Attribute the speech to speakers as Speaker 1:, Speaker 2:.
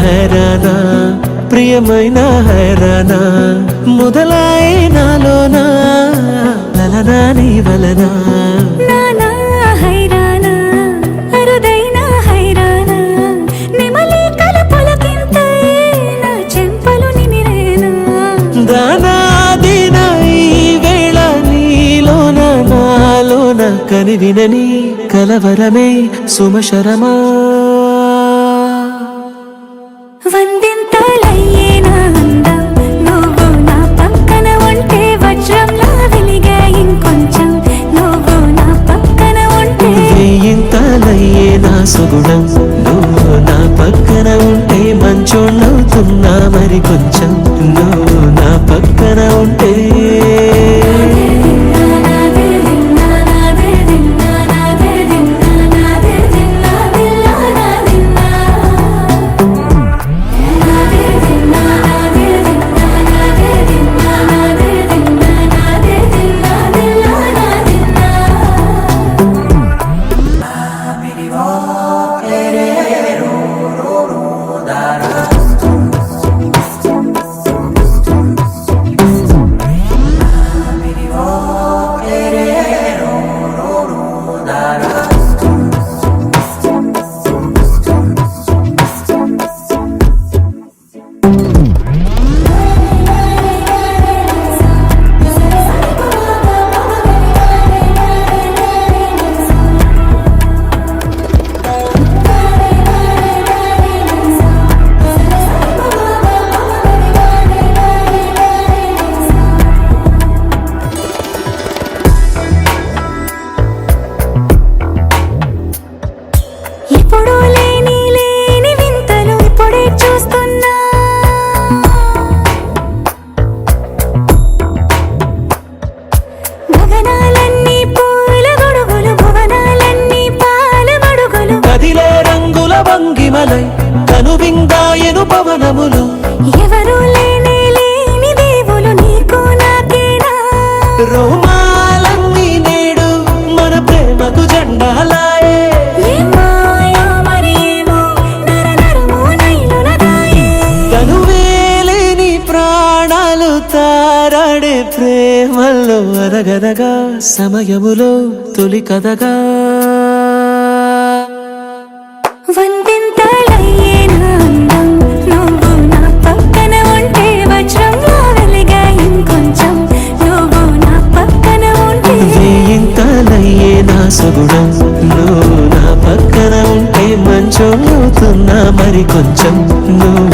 Speaker 1: హైరానా ప్రియమైన హైరానా మొదలాయి నాలోనా లలనా నీ వలనా
Speaker 2: హైరానా అరుదైన హైరానా నిమలి కలపులకింతై నా చెంపలు నిమిరేనా
Speaker 1: దానాదిన ఈ వేళ నీలోన నాలోన కనివినని కలవరమే సుమశరమా
Speaker 2: వందింతలయ్యే నా అందం నువ్వు నా పక్కన ఉంటే వజ్రంలా వెలిగే ఇంకొంచెం నువ్వు నా పక్కన ఉంటే
Speaker 1: వేయింతలయ్యే నా సుగుణం నువ్వు నా పక్కన ఉంటే మంచోళ్ళవుతున్నా మరి కొంచెం నువ్వు నా పక్కన ఉంటే
Speaker 2: ఎప్పుడూ లేని వింతలు ఇప్పుడే చూస్తున్నా గగనాలన్నీ పూల గొడుగులు భువనాలన్నీ పాల మడుగులు
Speaker 1: కదిలే రంగుల భంగిమలై కనువిందాయను పవనములు
Speaker 2: ఎవరు లేని దేవులు నీకు నాకేనా
Speaker 1: రోమాలన్నీ నేడు మన ప్రేమకు జెండాలాయే కనువేలేని ప్రాణాలు తారాడే ప్రేమల్లో అరగదగా సమయములో తొలి కదగా
Speaker 2: వందింతలయ్యే నా అందం నువ్వు నా పక్కన ఉంటే వజ్రంలా వెలిగే ఇంకొంచెం నువ్వు నా పక్కన ఉంటే
Speaker 1: వేయింతలయ్యే నా సుగుణం నువ్వు నా పక్కన ఉంటే మంచోళ్ళవుతున్నా మరి కొంచెం నువ్వు